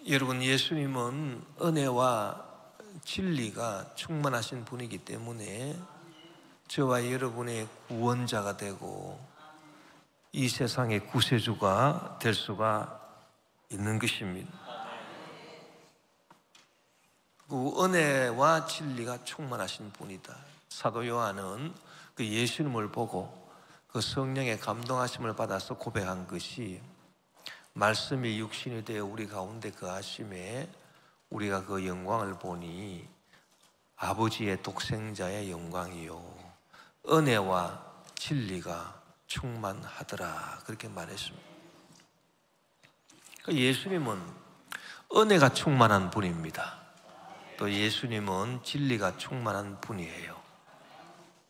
여러분, 예수님은 은혜와 진리가 충만하신 분이기 때문에 저와 여러분의 구원자가 되고 이 세상의 구세주가 될 수가 있는 것입니다. 그 은혜와 진리가 충만하신 분이다. 사도 요한은 그 예수님을 보고 그 성령의 감동하심을 받아서 고백한 것이, 말씀이 육신이 되어 우리 가운데 거하심에 우리가 그 영광을 보니 아버지의 독생자의 영광이요 은혜와 진리가 충만하더라, 그렇게 말했습니다. 예수님은 은혜가 충만한 분입니다. 또 예수님은 진리가 충만한 분이에요.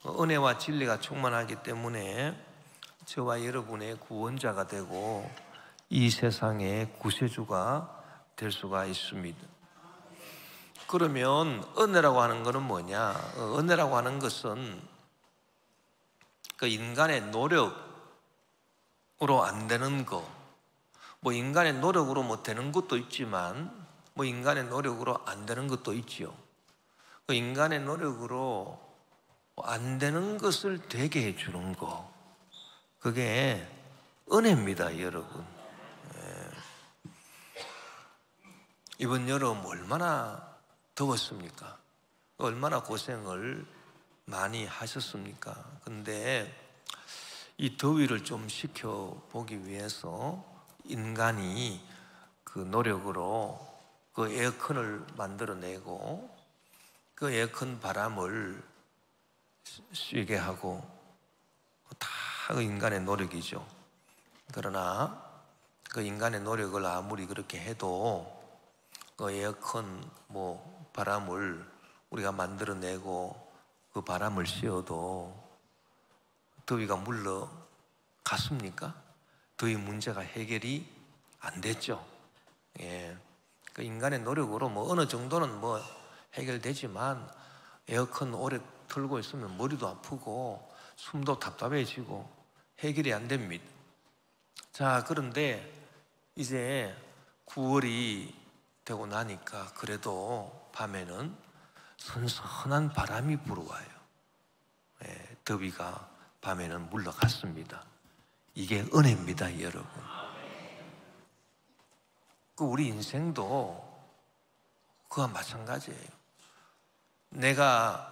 은혜와 진리가 충만하기 때문에 저와 여러분의 구원자가 되고 이 세상의 구세주가 될 수가 있습니다. 그러면 은혜라고 하는 것은 뭐냐? 은혜라고 하는 것은 그 인간의 노력으로 안 되는 거, 뭐 인간의 노력으로 뭐 되는 것도 있지만 뭐 인간의 노력으로 안 되는 것도 있지요. 그 인간의 노력으로 안 되는 것을 되게 해주는 거, 그게 은혜입니다, 여러분. 이번 여름 얼마나 더웠습니까? 얼마나 고생을 많이 하셨습니까? 근데 이 더위를 좀 식혀보기 위해서 인간이 그 노력으로 그 에어컨을 만들어내고 그 에어컨 바람을 쐬게 하고, 다 그 인간의 노력이죠. 그러나 그 인간의 노력을 아무리 그렇게 해도 그 에어컨 뭐 바람을 우리가 만들어내고 그 바람을 쐬어도 더위가 물러갔습니까? 더위 문제가 해결이 안 됐죠. 그 인간의 노력으로 뭐 어느 정도는 뭐 해결되지만 에어컨 오래 틀고 있으면 머리도 아프고 숨도 답답해지고 해결이 안 됩니다. 자, 그런데 이제 9월이 되고 나니까 그래도 밤에는 선선한 바람이 불어와요. 더위가 밤에는 물러갔습니다. 이게 은혜입니다, 여러분. 그 우리 인생도 그와 마찬가지예요. 내가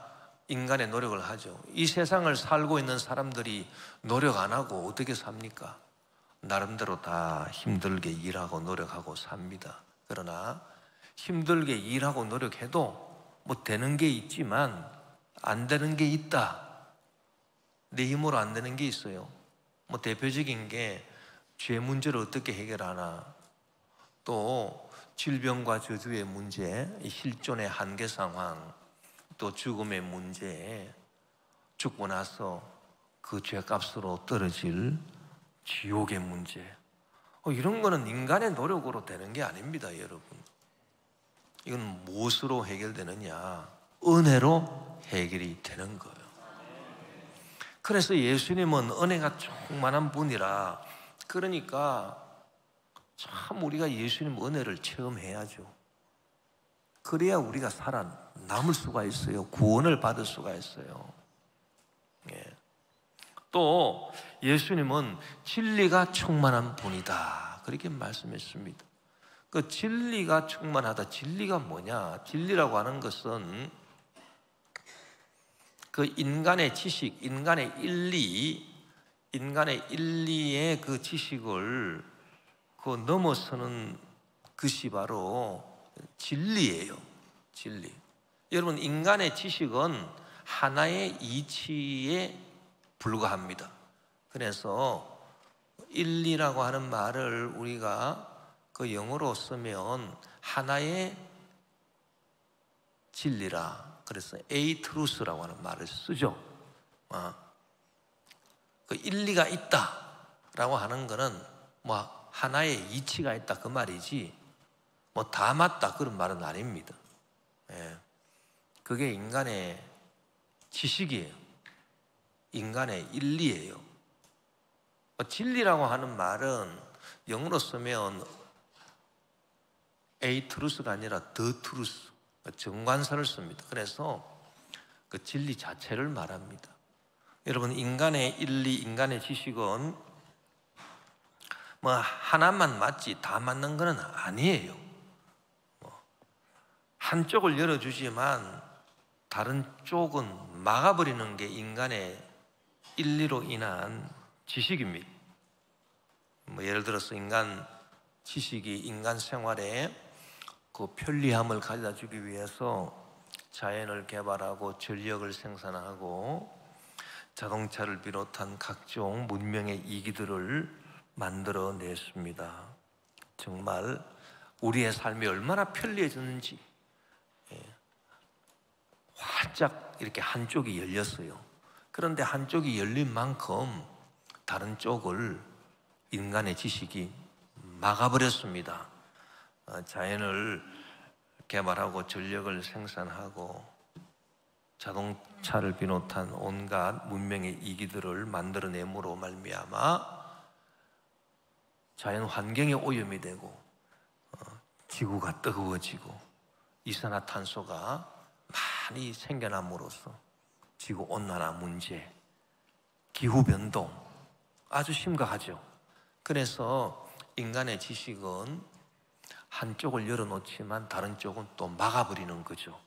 인간의 노력을 하죠. 이 세상을 살고 있는 사람들이 노력 안 하고 어떻게 삽니까? 나름대로 다 힘들게 일하고 노력하고 삽니다. 그러나 힘들게 일하고 노력해도 뭐 되는 게 있지만 안 되는 게 있다. 내 힘으로 안 되는 게 있어요. 뭐 대표적인 게 죄 문제를 어떻게 해결하나, 또 질병과 저주의 문제, 실존의 한계 상황, 또 죽음의 문제, 죽고 나서 그 죄값으로 떨어질 지옥의 문제, 이런 거는 인간의 노력으로 되는 게 아닙니다, 여러분. 이건 무엇으로 해결되느냐? 은혜로 해결이 되는 거예요. 그래서 예수님은 은혜가 충만한 분이라, 그러니까 참 우리가 예수님 은혜를 체험해야죠. 그래야 우리가 살아남을 수가 있어요. 구원을 받을 수가 있어요. 또 예수님은 진리가 충만한 분이다, 그렇게 말씀했습니다. 그 진리가 충만하다, 진리가 뭐냐? 진리라고 하는 것은 그 인간의 지식, 인간의 일리의 그 지식을 그 넘어서는 것이 바로 진리예요. 진리. 여러분, 인간의 지식은 하나의 이치에 불과합니다. 그래서 일리라고 하는 말을 우리가 그 영어로 쓰면 하나의 진리라, 그래서 A truth라고 하는 말을 쓰죠. 그 일리가 있다라고 하는 거는 뭐 하나의 이치가 있다, 그 말이지 뭐 다 맞다, 그런 말은 아닙니다. 그게 인간의 지식이에요. 인간의 일리예요. 진리라고 하는 말은 영어로 쓰면 A 트루스가 아니라 더 트루스, 정관사를 씁니다. 그래서 그 진리 자체를 말합니다. 여러분, 인간의 인리, 인간의 지식은 뭐 하나만 맞지 다 맞는 건 아니에요. 한쪽을 열어주지만 다른 쪽은 막아버리는 게 인간의 인리로 인한 지식입니다. 뭐 예를 들어서 인간 지식이 인간 생활에 그 편리함을 가져다 주기 위해서 자연을 개발하고 전력을 생산하고 자동차를 비롯한 각종 문명의 이기들을 만들어냈습니다. 정말 우리의 삶이 얼마나 편리해졌는지 활짝 이렇게 한쪽이 열렸어요. 그런데 한쪽이 열린 만큼 다른 쪽을 인간의 지식이 막아버렸습니다. 자연을 개발하고 전력을 생산하고 자동차를 비롯한 온갖 문명의 이기들을 만들어내므로 말미암아 자연 환경에 오염이 되고 지구가 뜨거워지고 이산화탄소가 많이 생겨남으로써 지구온난화 문제, 기후변동 아주 심각하죠. 그래서 인간의 지식은 한쪽을 열어놓지만 다른 쪽은 또 막아버리는 거죠.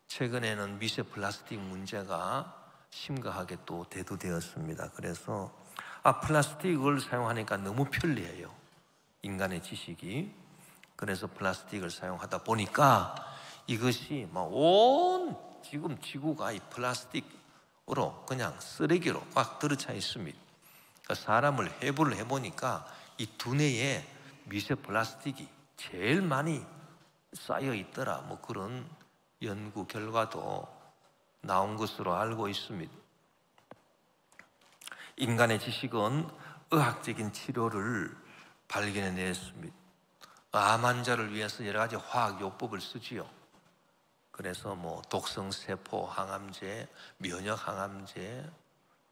최근에는 미세 플라스틱 문제가 심각하게 또 대두되었습니다. 그래서 플라스틱을 사용하니까 너무 편리해요, 인간의 지식이. 그래서 플라스틱을 사용하다 보니까 이것이 온 지금 지구가 이 플라스틱으로 그냥 쓰레기로 꽉 들어차 있습니다. 사람을 해부를 해보니까 이 두뇌에 미세 플라스틱이 제일 많이 쌓여 있더라, 뭐 그런 연구 결과도 나온 것으로 알고 있습니다. 인간의 지식은 의학적인 치료를 발견해냈습니다. 암 환자를 위해서 여러 가지 화학요법을 쓰지요. 그래서 뭐 독성세포 항암제, 면역 항암제,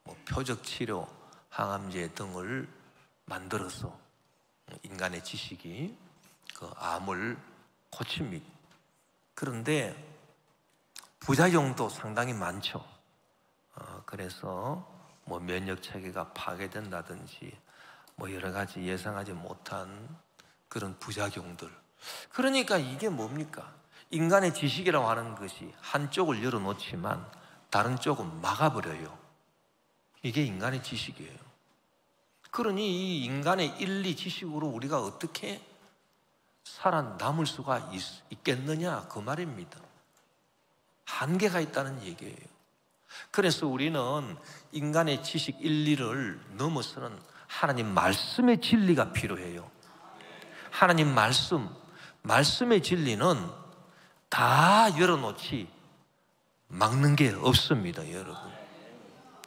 뭐 표적치료 항암제 등을 만들어서 인간의 지식이 그 암을 고칩니다. 그런데 부작용도 상당히 많죠. 그래서 뭐 면역 체계가 파괴된다든지 뭐 여러 가지 예상하지 못한 그런 부작용들. 그러니까 이게 뭡니까? 인간의 지식이라고 하는 것이 한쪽을 열어놓지만 다른 쪽은 막아버려요. 이게 인간의 지식이에요. 그러니 이 인간의 인리 지식으로 우리가 어떻게 살아남을 수가 있겠느냐, 그 말입니다. 한계가 있다는 얘기예요. 그래서 우리는 인간의 지식 인리를 넘어서는 하나님 말씀의 진리가 필요해요. 하나님 말씀의 진리는 다 열어놓지 막는 게 없습니다, 여러분.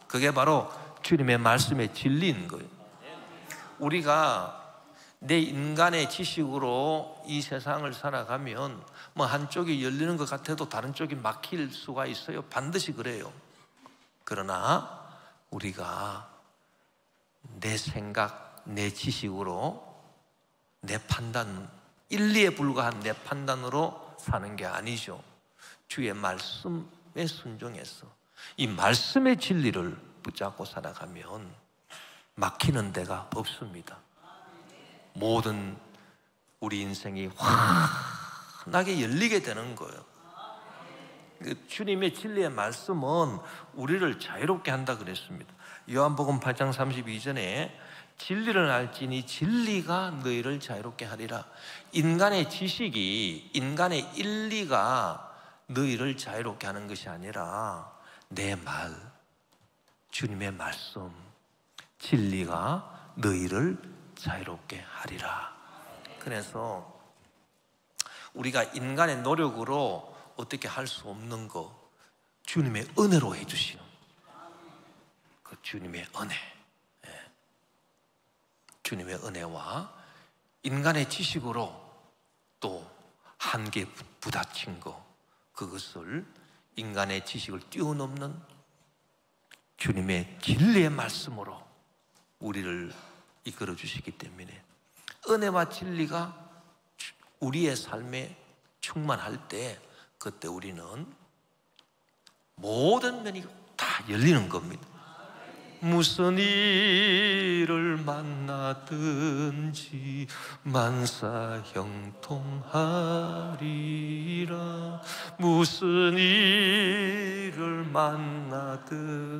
그게 바로 주님의 말씀의 진리인 거예요. 우리가 내 인간의 지식으로 이 세상을 살아가면 뭐 한쪽이 열리는 것 같아도 다른 쪽이 막힐 수가 있어요. 반드시 그래요. 그러나 우리가 내 생각, 내 지식으로, 내 판단, 인리에 불과한 내 판단으로 사는 게 아니죠. 주의 말씀에 순종해서 이 말씀의 진리를 붙잡고 살아가면 막히는 데가 없습니다. 모든 우리 인생이 환하게 열리게 되는 거예요. 주님의 진리의 말씀은 우리를 자유롭게 한다 그랬습니다. 요한복음 8장 32절에 진리를 알지니 진리가 너희를 자유롭게 하리라. 인간의 지식이, 인간의 인리가 너희를 자유롭게 하는 것이 아니라 내 말, 주님의 말씀, 진리가 너희를 자유롭게 하리라. 그래서 우리가 인간의 노력으로 어떻게 할 수 없는 거 주님의 은혜로 해주시는 그 주님의 은혜, 주님의 은혜와 인간의 지식으로 또 한계 부딪힌 거, 그것을 인간의 지식을 뛰어넘는 주님의 진리의 말씀으로 우리를 이끌어 주시기 때문에 은혜와 진리가 우리의 삶에 충만할 때 그때 우리는 모든 면이 다 열리는 겁니다. 무슨 일을 만나든지 만사형통하리라. 무슨 일을 만나든지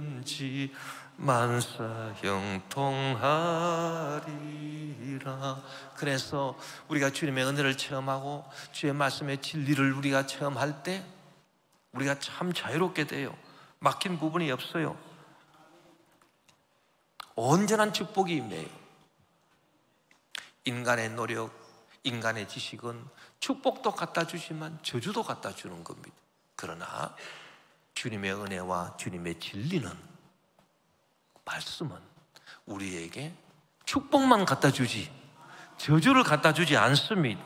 만사형통하리라. 그래서 우리가 주님의 은혜를 체험하고 주의 말씀의 진리를 우리가 체험할 때 우리가 참 자유롭게 돼요. 막힌 부분이 없어요. 온전한 축복이 임해요. 인간의 노력, 인간의 지식은 축복도 갖다 주지만 저주도 갖다 주는 겁니다. 그러나 주님의 은혜와 주님의 진리는, 말씀은 우리에게 축복만 갖다 주지 저주를 갖다 주지 않습니다.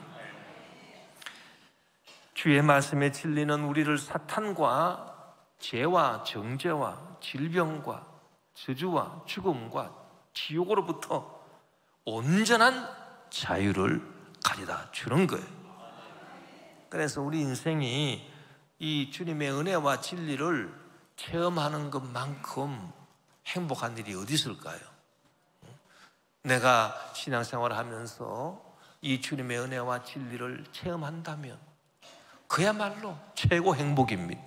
주의 말씀의 진리는 우리를 사탄과 죄와 정죄와 질병과 저주와 죽음과 지옥으로부터 온전한 자유를 가져다 주는 거예요. 그래서 우리 인생이 이 주님의 은혜와 진리를 체험하는 것만큼 행복한 일이 어디 있을까요? 내가 신앙생활을 하면서 이 주님의 은혜와 진리를 체험한다면 그야말로 최고 행복입니다.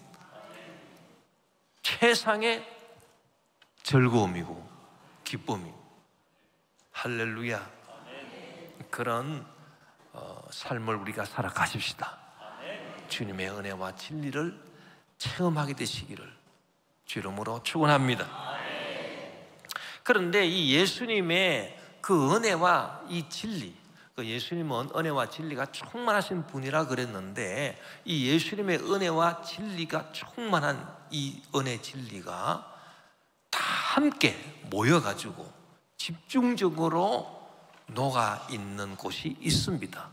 최상의 즐거움이고 기쁨이고, 할렐루야. 그런 삶을 우리가 살아가십시다. 주님의 은혜와 진리를 체험하게 되시기를 주 이름으로 축원합니다. 그런데 이 예수님의 그 은혜와 이 진리, 그 예수님은 은혜와 진리가 충만하신 분이라 그랬는데, 이 예수님의 은혜와 진리가 충만한 이 은혜 진리가 다 함께 모여가지고 집중적으로 녹아 있는 곳이 있습니다.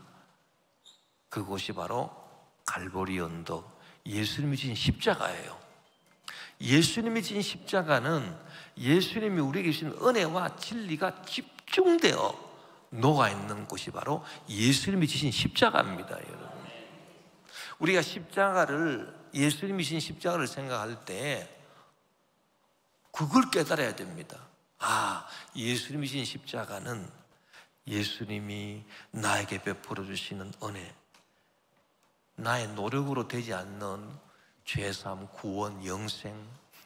그곳이 바로 갈보리 언덕, 예수님이 지신 십자가예요. 예수님이 지신 십자가는 예수님이 우리에게 주신 은혜와 진리가 집중되어 녹아 있는 곳이 바로 예수님이 지신 십자가입니다, 여러분. 우리가 십자가를, 예수님이 지신 십자가를 생각할 때 그걸 깨달아야 됩니다. 아, 예수님이 지신 십자가는 예수님이 나에게 베풀어 주시는 은혜, 나의 노력으로 되지 않는 죄사함, 구원, 영생,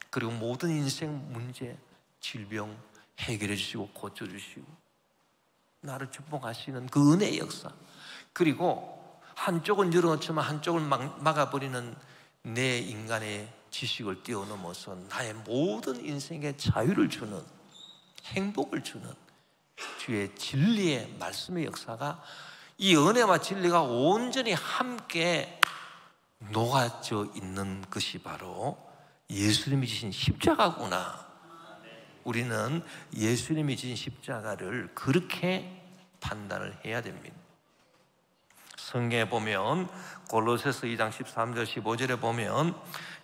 그리고 모든 인생 문제, 질병 해결해 주시고 고쳐주시고 나를 축복하시는 그 은혜의 역사, 그리고 한쪽은 열어놓지만 한쪽을 막아버리는 내 인간의 지식을 뛰어넘어서 나의 모든 인생에 자유를 주는, 행복을 주는 주의 진리의 말씀의 역사가, 이 은혜와 진리가 온전히 함께 녹아져 있는 것이 바로 예수님이 지신 십자가구나. 우리는 예수님이 지신 십자가를 그렇게 판단을 해야 됩니다. 성경에 보면 골로새서 2장 13절 15절에 보면,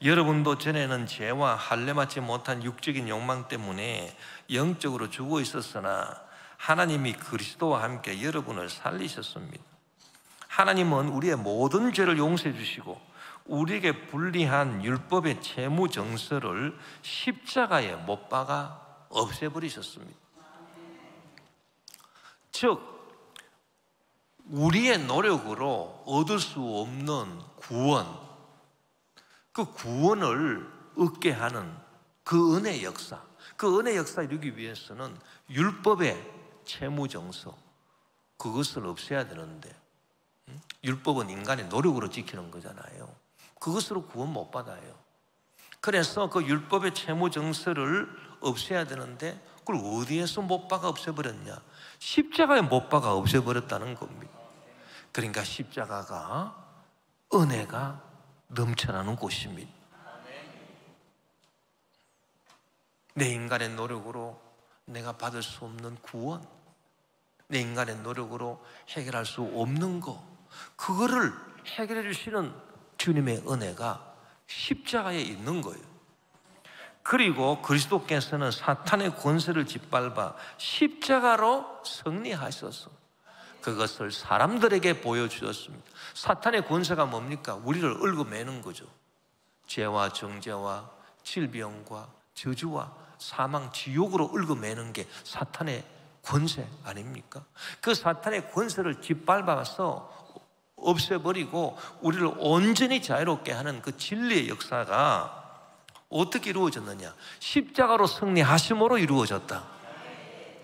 여러분도 전에는 죄와 할례 맞지 못한 육적인 욕망 때문에 영적으로 죽어 있었으나 하나님이 그리스도와 함께 여러분을 살리셨습니다. 하나님은 우리의 모든 죄를 용서해 주시고 우리에게 불리한 율법의 채무 정서를 십자가에 못 박아 없애버리셨습니다. 즉 우리의 노력으로 얻을 수 없는 구원, 그 구원을 얻게 하는 그 은혜의 역사, 그 은혜의 역사에 이르기 위해서는 율법의 채무정서, 그것을 없애야 되는데, 율법은 인간의 노력으로 지키는 거잖아요. 그것으로 구원 못 받아요. 그래서 그 율법의 채무정서를 없애야 되는데 그걸 어디에서 못 박아 없애버렸냐? 십자가에 못 박아 없애버렸다는 겁니다. 그러니까 십자가가 은혜가 넘쳐나는 곳입니다. 내 인간의 노력으로 내가 받을 수 없는 구원, 내 인간의 노력으로 해결할 수 없는 거, 그거를 해결해 주시는 주님의 은혜가 십자가에 있는 거예요. 그리고 그리스도께서는 사탄의 권세를 짓밟아 십자가로 승리하셔서 그것을 사람들에게 보여주었습니다. 사탄의 권세가 뭡니까? 우리를 얽어매는 거죠. 죄와 정죄와 질병과 저주와 사망, 지옥으로 얽어매는 게 사탄의 권세 아닙니까? 그 사탄의 권세를 짓밟아서 없애버리고 우리를 온전히 자유롭게 하는 그 진리의 역사가 어떻게 이루어졌느냐? 십자가로 승리하심으로 이루어졌다.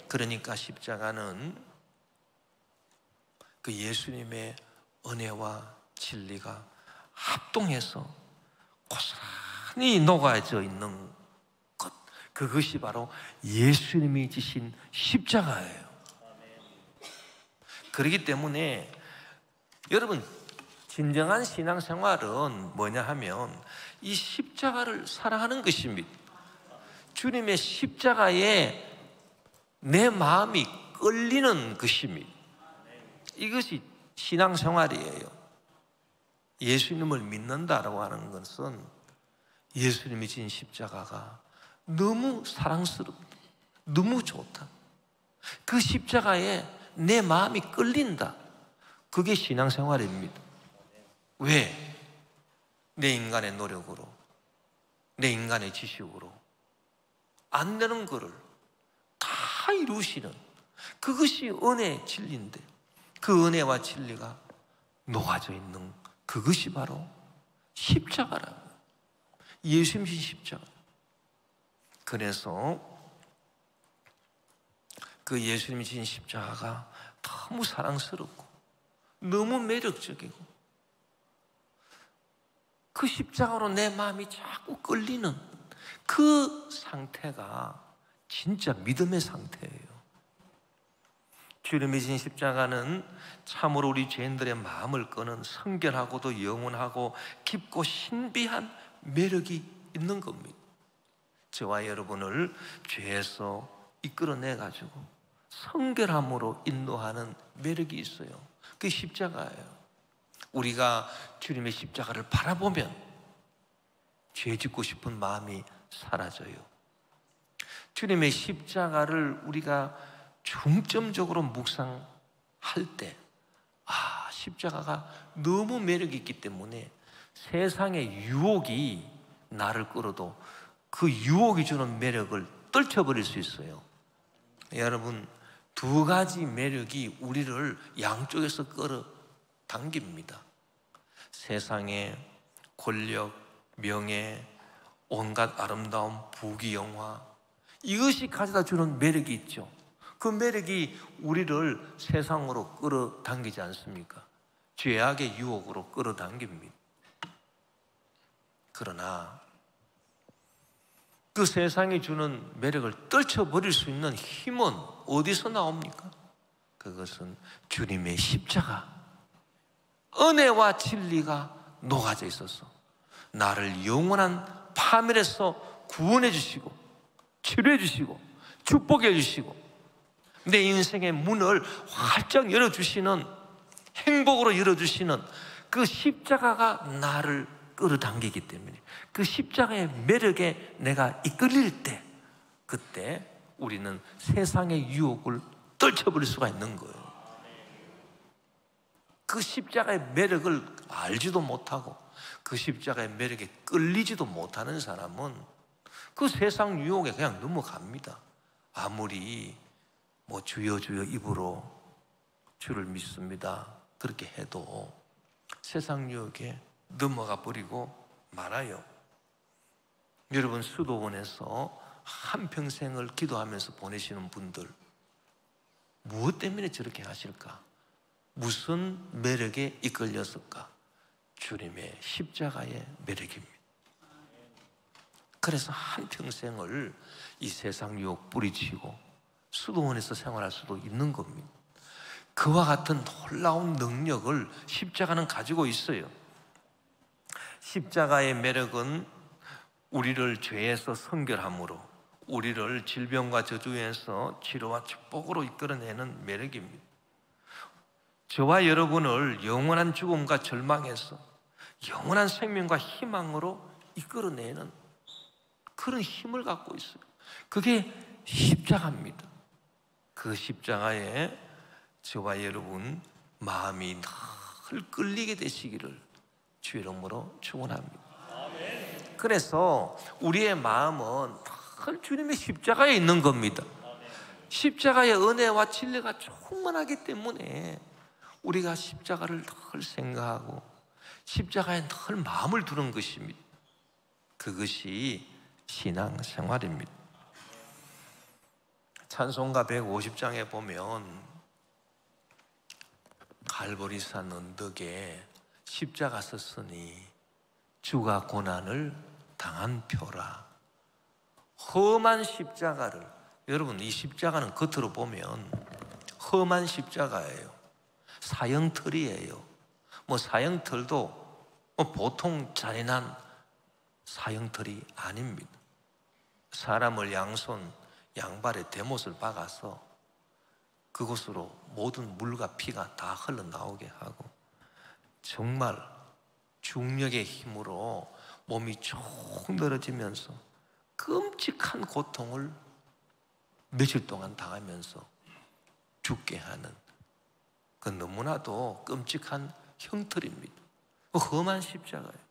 그러니까 십자가는 그 예수님의 은혜와 진리가 합동해서 고스란히 녹아져 있는 것, 그것이 바로 예수님이 지신 십자가예요. 그렇기 때문에 여러분, 진정한 신앙생활은 뭐냐 하면 이 십자가를 사랑하는 것입니다. 주님의 십자가에 내 마음이 끌리는 것입니다. 이것이 신앙생활이에요. 예수님을 믿는다라고 하는 것은 예수님이 진 십자가가 너무 사랑스럽다, 너무 좋다, 그 십자가에 내 마음이 끌린다, 그게 신앙생활입니다. 왜? 내 인간의 노력으로, 내 인간의 지식으로 안 되는 거를 다 이루시는, 그것이 은혜의 진리인데 그 은혜와 진리가 녹아져 있는 그것이 바로 십자가라고. 예수님이 십자가. 그래서 그 예수님이 진 십자가가 너무 사랑스럽고 너무 매력적이고 그 십자가로 내 마음이 자꾸 끌리는 그 상태가 진짜 믿음의 상태예요. 주님이 진 십자가는 참으로 우리 죄인들의 마음을 끄는 성결하고도 영원하고 깊고 신비한 매력이 있는 겁니다. 저와 여러분을 죄에서 이끌어내가지고 성결함으로 인도하는 매력이 있어요. 그게 십자가예요. 우리가 주님의 십자가를 바라보면 죄 짓고 싶은 마음이 사라져요. 주님의 십자가를 우리가 중점적으로 묵상할 때, 십자가가 너무 매력이 있기 때문에 세상의 유혹이 나를 끌어도 그 유혹이 주는 매력을 떨쳐버릴 수 있어요. 여러분, 두 가지 매력이 우리를 양쪽에서 끌어당깁니다. 세상의 권력, 명예, 온갖 아름다움, 부귀영화, 이것이 가져다 주는 매력이 있죠. 그 매력이 우리를 세상으로 끌어당기지 않습니까? 죄악의 유혹으로 끌어당깁니다. 그러나 그 세상이 주는 매력을 떨쳐버릴 수 있는 힘은 어디서 나옵니까? 그것은 주님의 십자가, 은혜와 진리가 녹아져 있어서 나를 영원한 파멸에서 구원해 주시고 치료해 주시고 축복해 주시고 내 인생의 문을 활짝 열어주시는, 행복으로 열어주시는 그 십자가가 나를 끌어당기기 때문에 그 십자가의 매력에 내가 이끌릴 때, 그때 우리는 세상의 유혹을 떨쳐버릴 수가 있는 거예요. 그 십자가의 매력을 알지도 못하고 그 십자가의 매력에 끌리지도 못하는 사람은 그 세상 유혹에 그냥 넘어갑니다. 아무리 주여 주여 입으로 주를 믿습니다 그렇게 해도 세상 유혹에 넘어가 버리고 말아요. 여러분, 수도원에서 한평생을 기도하면서 보내시는 분들, 무엇 때문에 저렇게 하실까? 무슨 매력에 이끌렸을까? 주님의 십자가의 매력입니다. 그래서 한평생을 이 세상 유혹 뿌리치고 수도원에서 생활할 수도 있는 겁니다. 그와 같은 놀라운 능력을 십자가는 가지고 있어요. 십자가의 매력은 우리를 죄에서 성결함으로, 우리를 질병과 저주에서 치료와 축복으로 이끌어내는 매력입니다. 저와 여러분을 영원한 죽음과 절망에서 영원한 생명과 희망으로 이끌어내는 그런 힘을 갖고 있어요. 그게 십자가입니다. 그 십자가에 저와 여러분 마음이 늘 끌리게 되시기를 주의 이름으로 축원합니다. 그래서 우리의 마음은 늘 주님의 십자가에 있는 겁니다. 십자가의 은혜와 진리가 충만하기 때문에 우리가 십자가를 늘 생각하고 십자가에 늘 마음을 두는 것입니다. 그것이 신앙생활입니다. 찬송가 150장에 보면 갈보리산 언덕에 십자가 섰으니 주가 고난을 당한 표라. 험한 십자가를, 여러분 이 십자가는 겉으로 보면 험한 십자가예요. 사형털이에요. 사형털도 보통 잔인한 사형털이 아닙니다. 사람을 양손 양발에 대못을 박아서 그곳으로 모든 물과 피가 다 흘러나오게 하고 정말 중력의 힘으로 몸이 쭉 늘어지면서 끔찍한 고통을 며칠 동안 당하면서 죽게 하는 그 너무나도 끔찍한 형틀입니다. 험한 십자가예요.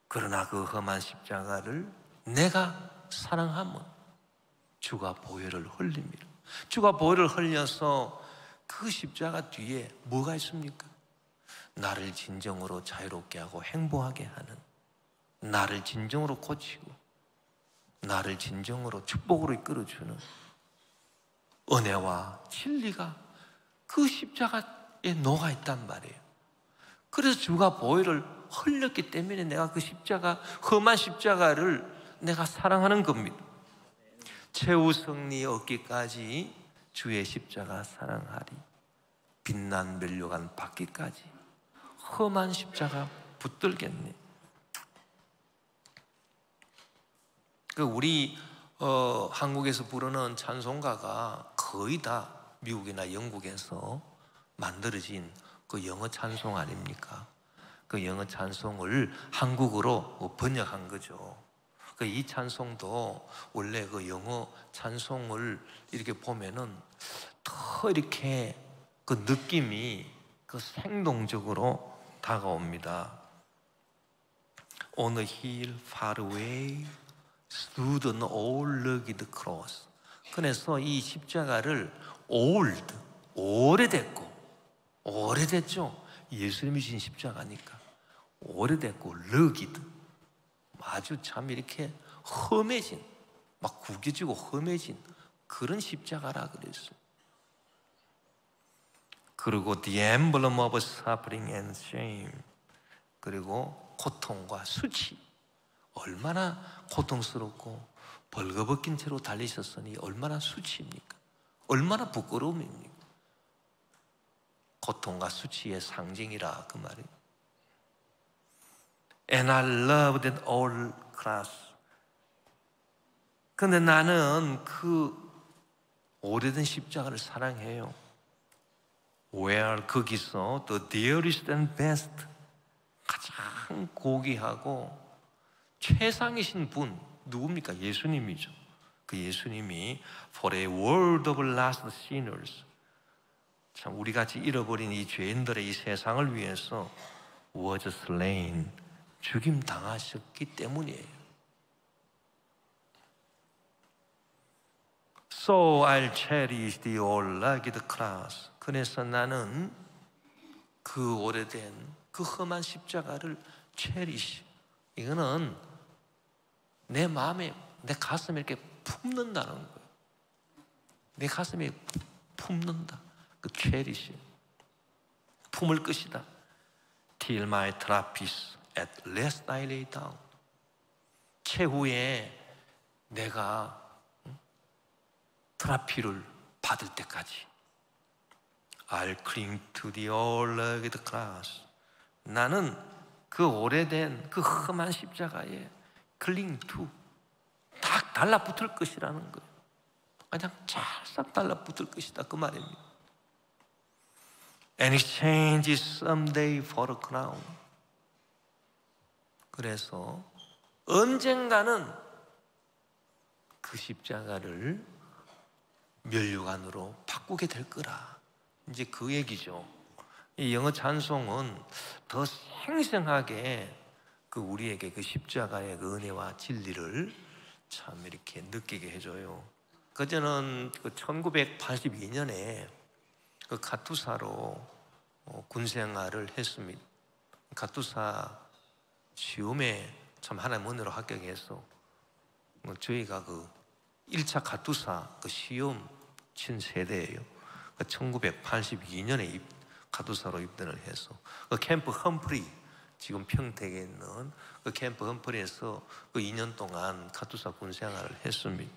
그러나 그 험한 십자가를 내가 사랑하면 주가 보혈을 흘립니다. 주가 보혈을 흘려서 그 십자가 뒤에 뭐가 있습니까? 나를 진정으로 자유롭게 하고 행복하게 하는, 나를 진정으로 고치고 나를 진정으로 축복으로 이끌어주는 은혜와 진리가 그 십자가에 녹아있단 말이에요. 그래서 주가 보혈을 흘렸기 때문에 내가 그 십자가, 험한 십자가를 내가 사랑하는 겁니다. 최후 승리 얻기까지 주의 십자가 사랑하리. 빛난 면류관 받기까지 험한 십자가 붙들겠네. 우리 한국에서 부르는 찬송가가 거의 다 미국이나 영국에서 만들어진 그 영어 찬송 아닙니까? 그 영어 찬송을 한국어로 번역한 거죠. 이 찬송도 원래 그 영어 찬송을 이렇게 보면은 더 이렇게 그 느낌이 그 생동적으로 다가옵니다. On a hill far away stood an old rugged cross. 그래서 이 십자가를 old, 오래됐죠. 예수님이 진 십자가니까 오래됐고 rugged, 아주 참 이렇게 험해진, 막 구겨지고 험해진 그런 십자가라 그랬어요. 그리고 the emblem of suffering and shame, 그리고 고통과 수치, 얼마나 고통스럽고 벌거벗긴 채로 달리셨으니 얼마나 수치입니까? 얼마나 부끄러움입니까? 고통과 수치의 상징이라 그 말이에요. And I love that old cross. 근데 나는 그 오래된 십자가를 사랑해요. Where 거기서 the dearest and best, 가장 고귀하고 최상이신 분 누굽니까? 예수님이죠. 그 예수님이 For a world of lost sinners, 참 우리같이 잃어버린 이 죄인들의 이 세상을 위해서 was slain, 죽임 당하셨기 때문이에요. So I'll cherish the old rugged cross. 그래서 나는 그 오래된 그 험한 십자가를 cherish, 이거는 내 마음에, 내 가슴에 이렇게 품는다는 거예요. 내 가슴에 품는다. 그 cherish, 품을 것이다. Till my trappings at last I lay down. 최후에 내가 트라피를 받을 때까지 I'll cling to the old rugged cross. 나는 그 오래된 그 험한 십자가에 cling to, 딱 달라붙을 것이라는 거예요. 그냥 찰싹 달라붙을 것이다 그 말입니다. And exchange is someday for a crown. 그래서 언젠가는 그 십자가를 면류관으로 바꾸게 될 거라. 이제 그 얘기죠. 이 영어 찬송은 더 생생하게 그 우리에게 그 십자가의 그 은혜와 진리를 참 이렇게 느끼게 해줘요. 그저는 그 1982년에 그 카투사로 군생활을 했습니다. 카투사 시험에 참 하나님 은혜로 합격해서 저희가 그 1차 카투사 그 시험 친 세대예요. 1982년에 카투사로 입대를 해서 그 캠프 험프리, 지금 평택에 있는 그 캠프 험프리에서 그 2년 동안 카투사 군생활을 했습니다.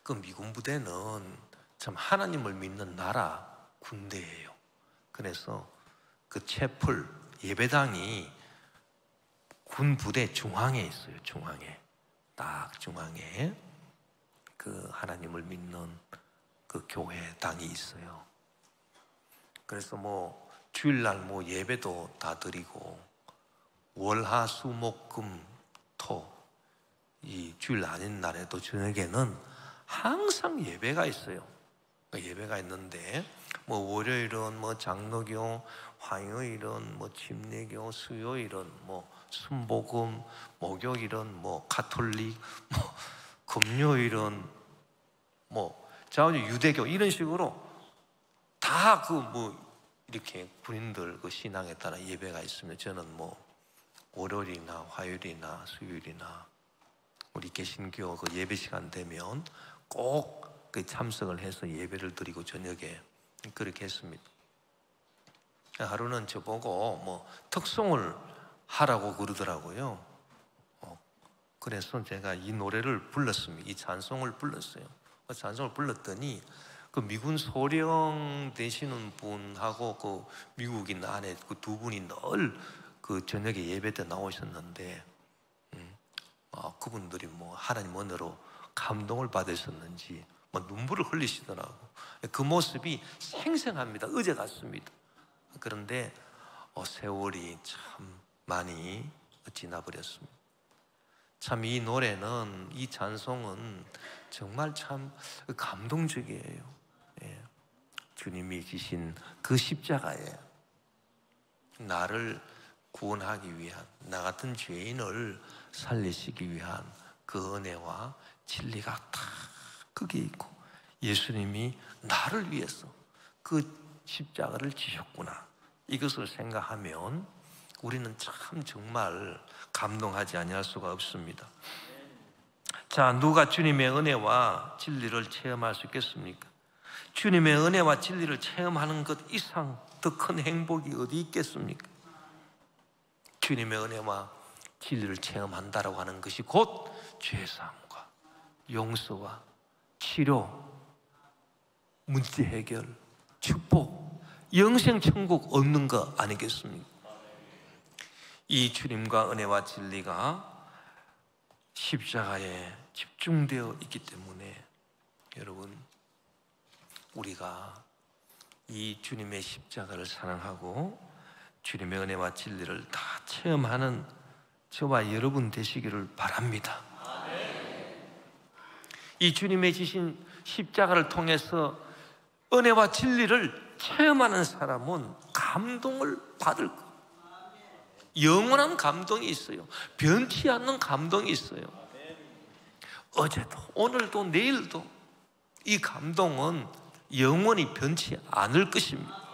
그 미군 부대는 참 하나님을 믿는 나라 군대예요. 그래서 그 채플 예배당이 군 부대 중앙에 있어요. 중앙에, 딱 중앙에 그 하나님을 믿는 그 교회당이 있어요. 그래서 뭐 주일날 뭐 예배도 다 드리고 월화수목금토 이 주일 아닌 날에도 저녁에는 항상 예배가 있어요. 예배가 있는데 뭐 월요일은 뭐 장로교, 화요일은 뭐 침례교, 수요일은 뭐 순복음, 목요일은 뭐 가톨릭, 뭐 금요일은 뭐 유대교, 이런 식으로 다 그 뭐 이렇게 군인들 그 신앙에 따라 예배가 있으면 저는 뭐 월요일이나 화요일이나 수요일이나 우리 개신교 그 예배 시간 되면 꼭 그 참석을 해서 예배를 드리고 저녁에 그렇게 했습니다. 하루는 저보고 뭐 특송을 하라고 그러더라고요. 그래서 제가 이 노래를 불렀습니다. 이 찬송을 불렀어요. 그 찬송을 불렀더니 그 미군 소령 되시는 분하고 그 미국인 아내 그 두 분이 늘 그 저녁에 예배 때 나오셨는데 그분들이 뭐 하나님 은혜로 감동을 받으셨는지 뭐 눈물을 흘리시더라고. 그 모습이 생생합니다. 어제 같습니다. 그런데 세월이 참 많이 지나버렸습니다. 참 이 노래는, 이 찬송은 정말 참 감동적이에요. 예. 주님이 지신 그 십자가에 나를 구원하기 위한, 나 같은 죄인을 살리시기 위한 그 은혜와 진리가 다 거기에 있고, 예수님이 나를 위해서 그 십자가를 지셨구나, 이것을 생각하면 우리는 참 정말 감동하지 아니할 수가 없습니다. 자, 누가 주님의 은혜와 진리를 체험할 수 있겠습니까? 주님의 은혜와 진리를 체험하는 것 이상 더 큰 행복이 어디 있겠습니까? 주님의 은혜와 진리를 체험한다라고 하는 것이 곧 죄사함과 용서와 치료, 문제 해결, 축복, 영생 천국 얻는 거 아니겠습니까? 이 주님과 은혜와 진리가 십자가에 집중되어 있기 때문에 여러분, 우리가 이 주님의 십자가를 사랑하고 주님의 은혜와 진리를 다 체험하는 저와 여러분 되시기를 바랍니다. 이 주님의 지신 십자가를 통해서 은혜와 진리를 체험하는 사람은 감동을 받을 것, 영원한 감동이 있어요. 변치 않는 감동이 있어요. 어제도 오늘도 내일도 이 감동은 영원히 변치 않을 것입니다.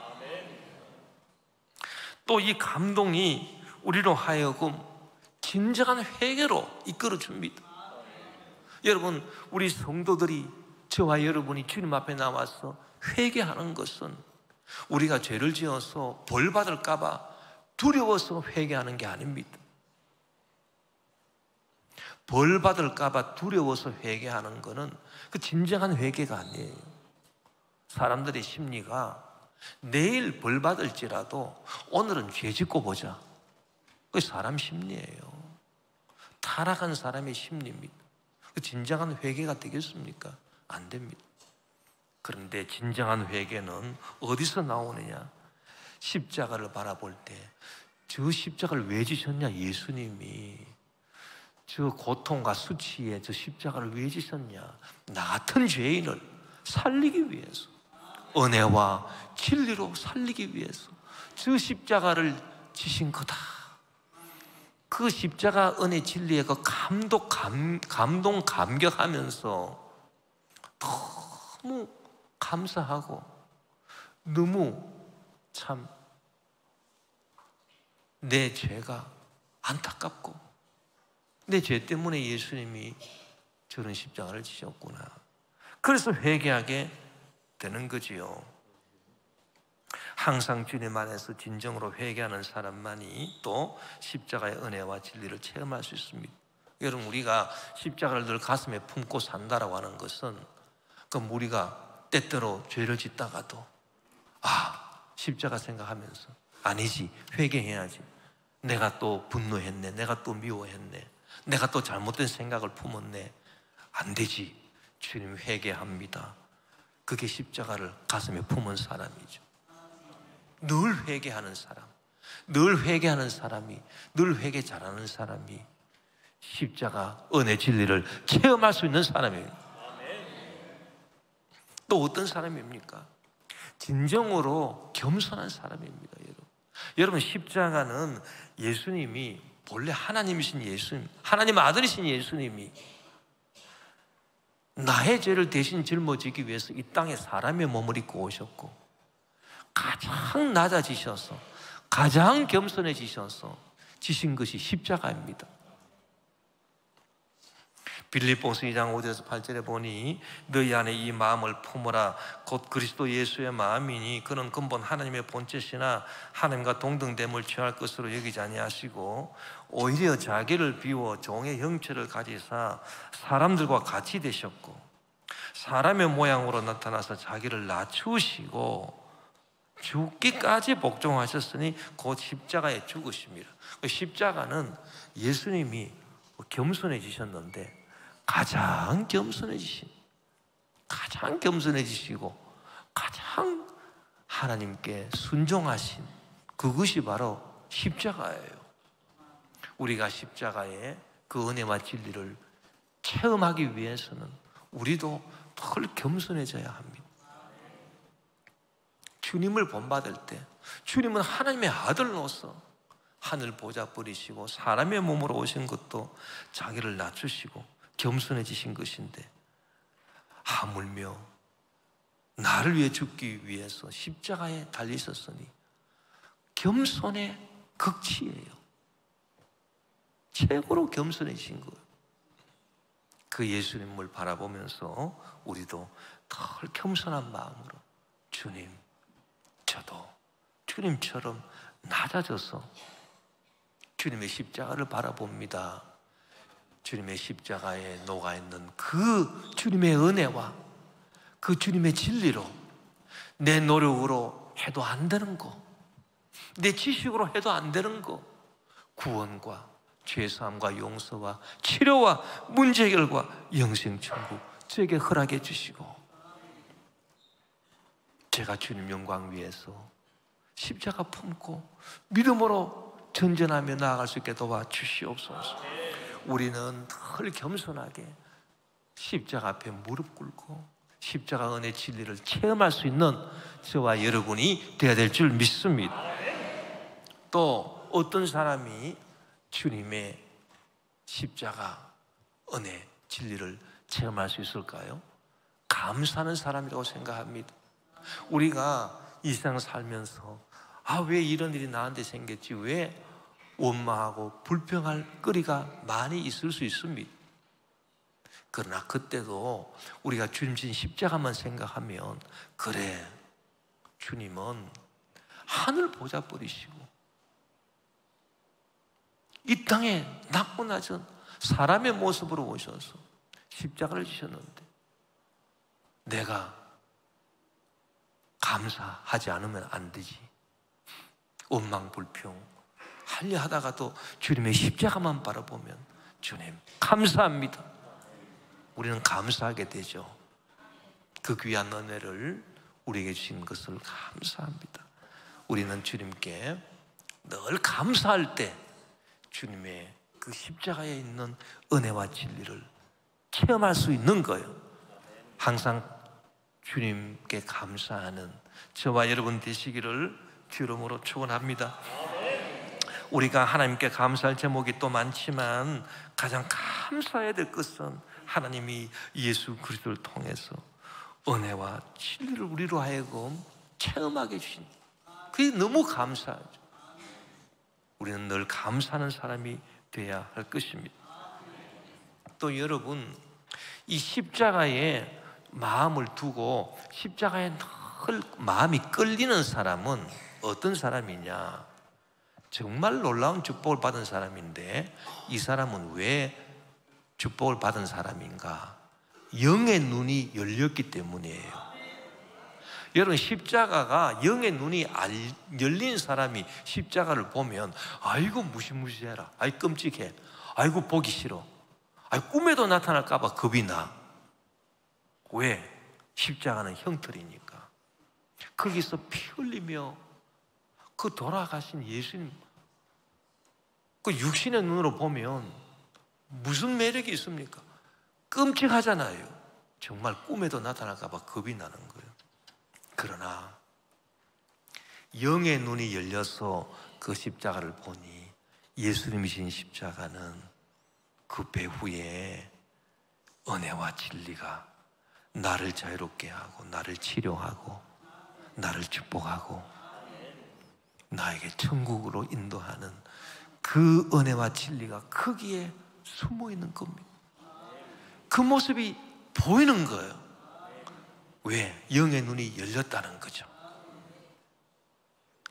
또 이 감동이 우리로 하여금 진정한 회개로 이끌어 줍니다. 여러분, 우리 성도들이, 저와 여러분이 주님 앞에 나와서 회개하는 것은 우리가 죄를 지어서 벌 받을까 봐 두려워서 회개하는 게 아닙니다. 벌 받을까 봐 두려워서 회개하는 것은 그 진정한 회개가 아니에요. 사람들의 심리가 내일 벌 받을지라도 오늘은 죄 짓고 보자, 그게 사람 심리예요. 타락한 사람의 심리입니다. 그 진정한 회개가 되겠습니까? 안 됩니다. 그런데 진정한 회개는 어디서 나오느냐? 십자가를 바라볼 때 저 십자가를 왜 지셨냐? 예수님이 저 고통과 수치에 저 십자가를 왜 지셨냐? 나 같은 죄인을 살리기 위해서, 은혜와 진리로 살리기 위해서 저 십자가를 지신 거다. 그 십자가 은혜 진리에 그 감동 감격하면서 너무 감사하고 너무 참 내 죄가 안타깝고 내 죄 때문에 예수님이 저런 십자가를 지셨구나. 그래서 회개하게 되는 거지요. 항상 주님 안에서 진정으로 회개하는 사람만이 또 십자가의 은혜와 진리를 체험할 수 있습니다. 여러분, 우리가 십자가를 늘 가슴에 품고 산다라고 하는 것은 그럼 우리가 때때로 죄를 짓다가도 십자가 생각하면서 아니지, 회개해야지. 내가 또 분노했네, 내가 또 미워했네, 내가 또 잘못된 생각을 품었네. 안 되지, 주님 회개합니다. 그게 십자가를 가슴에 품은 사람이죠. 늘 회개하는 사람, 늘 회개하는 사람이, 늘 회개 잘하는 사람이 십자가 은혜 진리를 체험할 수 있는 사람입니다. 또 어떤 사람입니까? 진정으로 겸손한 사람입니다. 여러분, 십자가는 예수님이 본래 하나님이신 예수님, 하나님 아들이신 예수님이 나의 죄를 대신 짊어지기 위해서 이 땅에 사람의 몸을 입고 오셨고 가장 낮아지셔서 가장 겸손해지셔서 지신 것이 십자가입니다. 빌립보서 2장 5절에서 8절에 보니 너희 안에 이 마음을 품어라. 곧 그리스도 예수의 마음이니 그는 근본 하나님의 본체시나 하나님과 동등됨을 취할 것으로 여기지 아니하시고 오히려 자기를 비워 종의 형체를 가지사 사람들과 같이 되셨고 사람의 모양으로 나타나서 자기를 낮추시고 죽기까지 복종하셨으니 곧 십자가에 죽으십니다. 십자가는 예수님이 겸손해지셨는데 가장 겸손해지시고 가장 하나님께 순종하신 그것이 바로 십자가예요. 우리가 십자가의 그 은혜와 진리를 체험하기 위해서는 우리도 덜 겸손해져야 합니다. 주님을 본받을 때 주님은 하나님의 아들로서 하늘 보좌 버리시고 사람의 몸으로 오신 것도 자기를 낮추시고 겸손해지신 것인데 하물며 나를 위해 죽기 위해서 십자가에 달리셨으니 겸손의 극치예요. 최고로 겸손해지신 거예요. 그 예수님을 바라보면서 우리도 덜 겸손한 마음으로 주님, 저도 주님처럼 낮아져서 주님의 십자가를 바라봅니다. 주님의 십자가에 녹아있는 그 주님의 은혜와 그 주님의 진리로 내 노력으로 해도 안 되는 거, 내 지식으로 해도 안 되는 거, 구원과 죄사함과 용서와 치료와 문제 해결과 영생천국 저에게 허락해 주시고 제가 주님 영광 위해서 십자가 품고 믿음으로 전전하며 나아갈 수 있게 도와주시옵소서. 우리는 늘 겸손하게 십자가 앞에 무릎 꿇고 십자가 은혜 진리를 체험할 수 있는 저와 여러분이 되어야 될 줄 믿습니다. 또 어떤 사람이 주님의 십자가 은혜 진리를 체험할 수 있을까요? 감사하는 사람이라고 생각합니다. 우리가 이 세상 살면서 왜 이런 일이 나한테 생겼지, 왜 원망하고 불평할 거리가 많이 있을 수 있습니다. 그러나 그때도 우리가 주님 진 십자가만 생각하면 그래, 주님은 하늘 보좌 버리시고 이 땅에 낮고 낮은 사람의 모습으로 오셔서 십자가를 지셨는데 내가 감사하지 않으면 안 되지. 원망 불평 하려 하다가도 주님의 십자가만 바라보면 주님 감사합니다. 우리는 감사하게 되죠. 그 귀한 은혜를 우리에게 주신 것을 감사합니다. 우리는 주님께 늘 감사할 때 주님의 그 십자가에 있는 은혜와 진리를 체험할 수 있는 거예요. 항상 주님께 감사하는 저와 여러분 되시기를 주 이름으로 축원합니다. 우리가 하나님께 감사할 제목이 또 많지만 가장 감사해야 될 것은 하나님이 예수 그리스도를 통해서 은혜와 진리를 우리로 하여금 체험하게 해주신, 그게 너무 감사하죠. 우리는 늘 감사하는 사람이 되어야 할 것입니다. 또 여러분, 이 십자가에 마음을 두고 십자가에 늘 마음이 끌리는 사람은 어떤 사람이냐? 정말 놀라운 축복을 받은 사람인데, 이 사람은 왜 축복을 받은 사람인가? 영의 눈이 열렸기 때문이에요. 여러분, 십자가가 영의 눈이 열린 사람이 십자가를 보면 아이고 무시무시해라, 아이 끔찍해, 아이고 보기 싫어, 아이 꿈에도 나타날까 봐 겁이 나. 왜? 십자가는 형틀이니까. 거기서 피 흘리며 그 돌아가신 예수님, 그 육신의 눈으로 보면 무슨 매력이 있습니까? 끔찍하잖아요. 정말 꿈에도 나타날까 봐 겁이 나는 거예요. 그러나 영의 눈이 열려서 그 십자가를 보니 예수님이 진 십자가는 그 배후에 은혜와 진리가 나를 자유롭게 하고 나를 치료하고 나를 축복하고 나에게 천국으로 인도하는 그 은혜와 진리가 거기에 숨어 있는 겁니다. 그 모습이 보이는 거예요. 왜? 영의 눈이 열렸다는 거죠.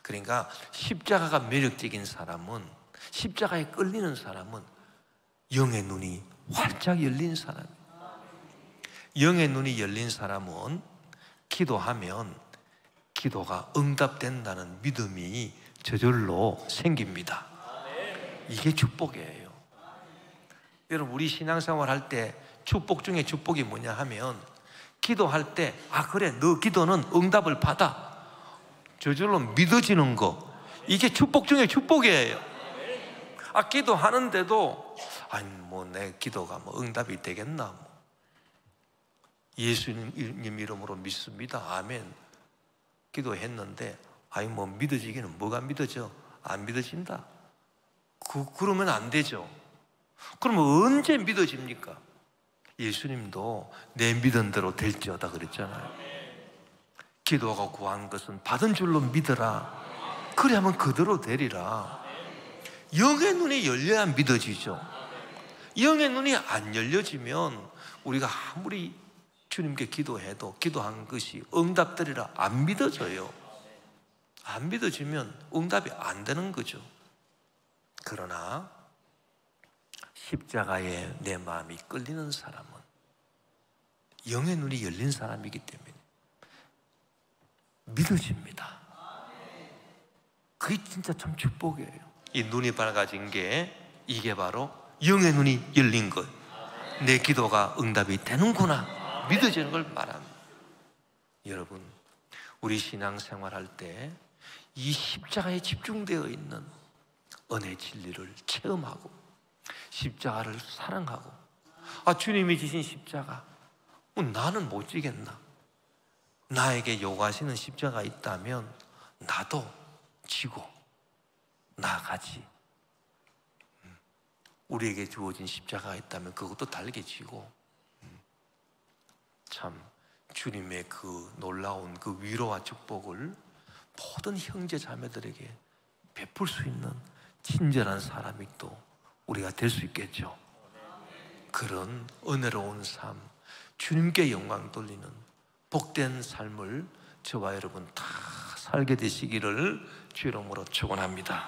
그러니까 십자가가 매력적인 사람은, 십자가에 끌리는 사람은 영의 눈이 활짝 열린 사람이에요. 영의 눈이 열린 사람은 기도하면 기도가 응답된다는 믿음이 저절로 생깁니다. 이게 축복이에요. 여러분, 우리 신앙생활 할 때 축복 중에 축복이 뭐냐 하면, 기도할 때 아 그래 너 기도는 응답을 받아, 저절로 믿어지는 거, 이게 축복 중에 축복이에요. 아 기도하는데도 아니 뭐 내 기도가 뭐 응답이 되겠나, 뭐 예수님 이름으로 믿습니다, 아멘, 기도했는데 아니 뭐 믿어지기는 뭐가 믿어져? 안 믿어진다. 그러면 안 되죠. 그러면 언제 믿어집니까? 예수님도 내 믿은 대로 될지어다 그랬잖아요. 기도하고 구한 것은 받은 줄로 믿어라. 그래야만 그대로 되리라. 영의 눈이 열려야 믿어지죠. 영의 눈이 안 열려지면 우리가 아무리 주님께 기도해도 기도한 것이 응답되리라 안 믿어져요. 안 믿어지면 응답이 안 되는 거죠. 그러나 십자가에 내 마음이 끌리는 사람은 영의 눈이 열린 사람이기 때문에 믿어집니다. 그게 진짜 참 축복이에요. 이 눈이 밝아진 게 이게 바로 영의 눈이 열린 것, 내 기도가 응답이 되는구나 믿어지는 걸 말합니다. 여러분, 우리 신앙생활 할 때 이 십자가에 집중되어 있는 은혜 진리를 체험하고 십자가를 사랑하고, 아 주님이 지신 십자가 나는 못 지겠나, 나에게 요구하시는 십자가 있다면 나도 지고 나아가지. 우리에게 주어진 십자가가 있다면 그것도 달게 지고, 참 주님의 그 놀라운 그 위로와 축복을 모든 형제 자매들에게 베풀 수 있는 친절한 사람이 또 우리가 될 수 있겠죠. 그런 은혜로운 삶, 주님께 영광 돌리는 복된 삶을 저와 여러분 다 살게 되시기를 주 이름으로 축원합니다.